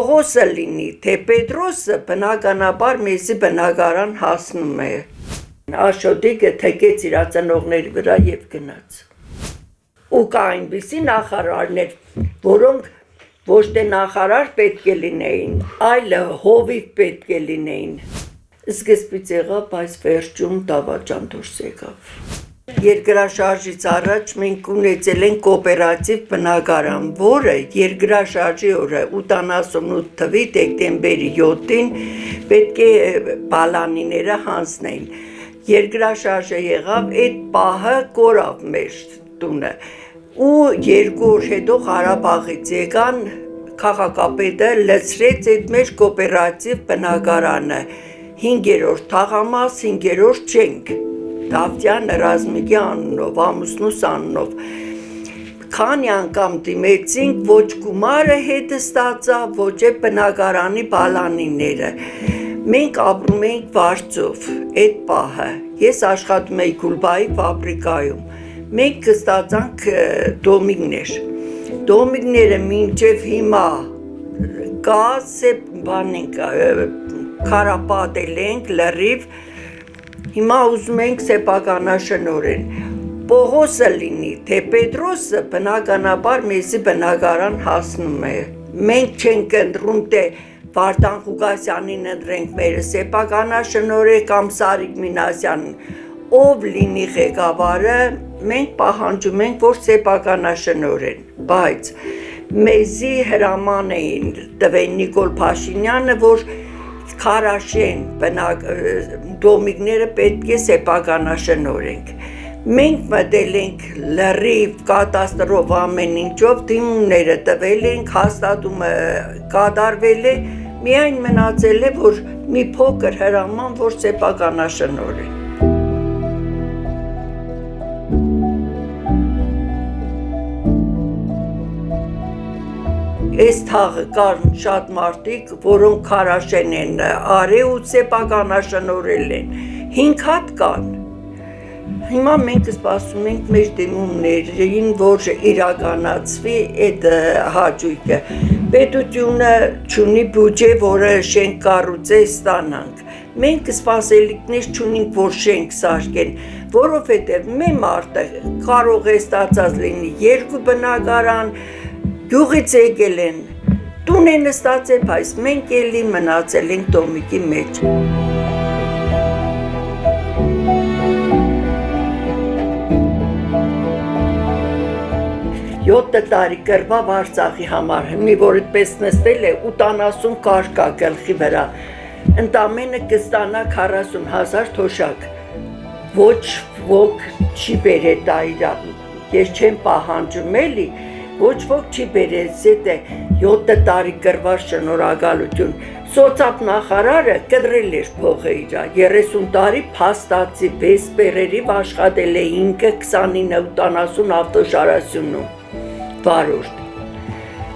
Պողոսը լինի, թե Պետրոսը բնականաբար մեզի բնակարան հասնում է։ Աշոտիկը թեկեց իր ծնողների վրա և գնաց։ Ու կա այնպիսի նախարարներ, որոնք ոչ թե նախարար պետք է լինեին, այլ հովիվ պետք է լինեին։ Սկզբից եղավ, բայց վերջում դավաճան դուրս եկավ։ Երկրաշարժից առաջ մենք ունեցել ենք կոոպերատիվ բնակարան, որը երկրաշարժի օրը 88 թվականի դեկտեմբերի 7-ին պետք է բալանիները հանձնեին։ Երկրաշարժը եղավ, այդ պահը կորավ մեր տունը։ Ու 2 օր հետո Ղարաբաղից եկան, քաղաքապետը լցրեց այդ մեր կոոպերատիվ բնակարանը, 5-րդ թաղամաս, 5-րդ շենք, Դավթյան Ռազմիկի անունով, ամուսնուս անունով։ Քանի անգամ դիմեցինք, ոչ գումարը հետը ստացավ, ոչ է բնակարանի բալանիները։ Մենք ապրում էինք Վարձով, այդ պահը։ Ես աշխատում էի Գուլբայի ֆաբրիկայում։ Մենք ստացանք դոմիկներ։ Դոմիկները մինչև հիմա գազ քարապատել ենք լրիվ, հիմա ուզում ենք սեփականաշնորհեն։ Պողոսը լինի, թե Պետրոսը բնականաբար մեզի բնակարան հասնում է։ Մենք չենք ընտրում, թե Վարդան Ղուկասյանին ընտրենք մեր սեփականաշնորհը կամ Սարիկ Մինասյանին, ով լինի ղեկավարը, մենք պահանջում ենք, որ սեփականաշնորհեն, բայց մեզի հրաման էին տվել Նիկոլ Փաշինյանը, որ քարաշեն դոմիկները պետք է սեփականաշնորհենք։ Մենք մտել ենք լրիվ կատաստրոֆ ամեն ինչով, դիմումները տվել ենք, հաստատումը կատարվել է, միայն մնացել է, որ մի փոքր հրաման, որ սեփականաշնորհեն։ Այս թաղը կան շատ մարդիկ, որոնք քարաշեն են արել ու սեփականաշնորհել են, 5 հատ կան։ Հիմա մենք սպասում ենք մեր դիմումներին, որ իրականացվի այդ հաճույքը։ Պետությունը չունի բյուջե, որը շենք կառուցել ստանանք։ Մենք սպասելիքներ չունենք, որ շենք սարքեն, որովհետև մի մարդը կարող է ստացած լինի 2 բնակարան, գյուղից եկել են, տուն են ստացել, բայց մենք էլի մնացել ենք տոմիկի մեջ։ 7 տարի կրվավ Արցախի համար, մի որ այդպես նստել է 80 կարկա գլխի վրա, ընդամենը կստանա 40,000 թոշակ, ոչ ոք չի բերել դա իրար, ես չեմ պահանջում էլի, ոչ ոք չի բերել, զետ է 7 տարի կրված շնորհակալություն։ Սոցապ նախարարը կտրել էր փողը իրա, 30 տարի փաստացի վեսպերերիվ աշխատել է 5-29-80 ավտոշարասյունում, վարորդ։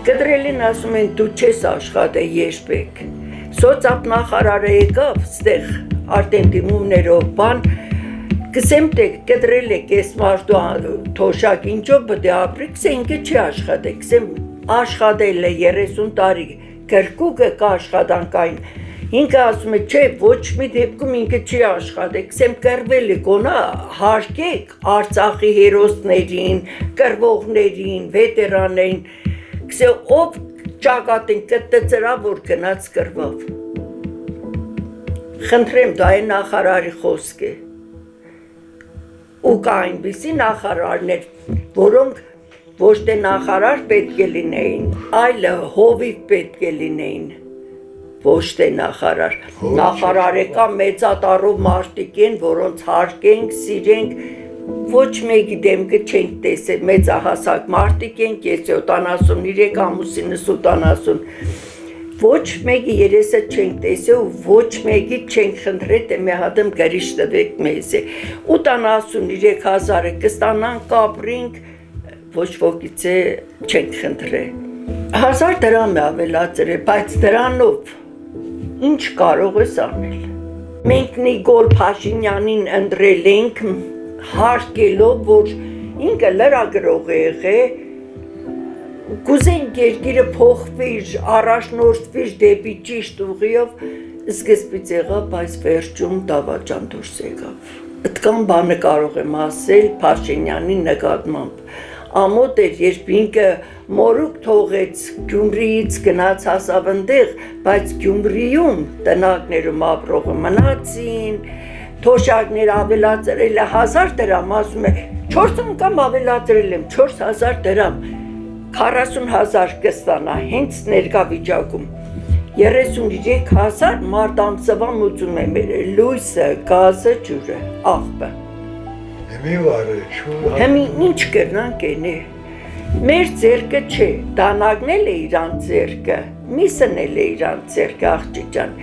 Կտրելին ասում են դու չես աշխատել երբեք։ Սոցապ նախարարը եկավ ստեղ արդեն դիմումներով բան, կսեմ թե կտրել եք ես մարդու թոշակ ինչով բդե ապրի, կսե ինքը չի աշխատել, կսեմ աշխատել է 30 տարի, կրկուկը կա աշխատանքային, ինքը ասում է չէ, ոչ մի դեպքում ինքը չի աշխատել, կսեմ կրվել է գոնա հարկեք Արցախի հերոսներին, կրվողներին, վետերաններին, կսե ով ճակատին կտծրա, որ գնաց կրվավ։ Խնդրեմ, դա է նախարարի խոսք է։ Ու կա այնպիսի նախարարներ, որոնք ոչ թե նախարար պետք է լինեին, այլ հովիվ պետք է լինեին, ոչ թե նախարար։ Նախարարը կա մեծատառով մարդիկ են, որոնց հարգենք, սիրենք, ոչ մեկի դեմքը չենք տեսել, մեծահասակ մարդիկ են, ես 73 ամուսինս 80, ոչ մեկի երեսը չենք տեսել ու ոչ մեկի չենք խնդրել, թե մի հատում գրիշ տվեք մեզ է, 83,000-ը կստանանք, կապրինք, ոչ ոքից է չենք խնդրել։ 1000 դրամ է ավելացրել, բայց դրանով ինչ կարող ես անել։ Մենք Նիկոլ Փաշինյանին ընտրել ենք հարկելով, որ ինքը լրագրող է եղել, Կուզեն երկիրը փոխվիր, առաջնորդվիր դեպի ճիշտ ուղիով, սկզբից եղավ, բայց վերջում դավաճան դուրս եկավ։ Այդքան բանը կարող եմ ասել Փաշինյանի նկատմամբ։ Ամոթ էր, երբ ինքը մորուք թողեց Գյումրիից գնաց հասավ այնտեղ, բայց Գյումրիում տնակներում ապրողը մնացին, թոշակներ ավելացրել է 1000 դրամ, ասում է 4 անգամ ավելացրել եմ 4000 դրամ, 40,000 կստանա հենց ներկա վիճակում, 33,000 մարդ ամսվան ուծում է մեր լույսը, գազը, ջուրը, աղբը։ Հիմի վարը, շուր։ Հիմի ինչ կրնանք էնի, մեր ձերկը չէ, դանակն էլ է իրան ձերկը, միսն էլ է իրան ձերկը աղջիջան,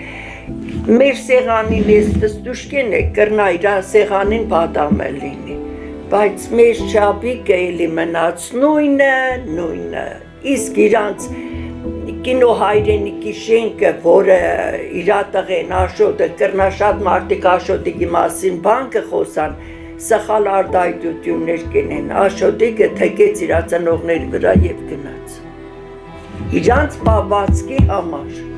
մեր սեղանին ես տստուշկեն է կրնա իրա սեղանին բադամը լինի, բայց մեր շապիկը էլի մնաց նույնը, իսկ իրանց կինո հայրենիքի շենքը, որը իրա տղեն Աշոտը կրնա շատ մարդիկ Աշոտիկի մասին բան կխոսան, սխալ արտահայտություններ կենեն, Աշոտիկը թեքեց իրա ծնողների վրա և գնաց։ Իրանց պահվածքի համար։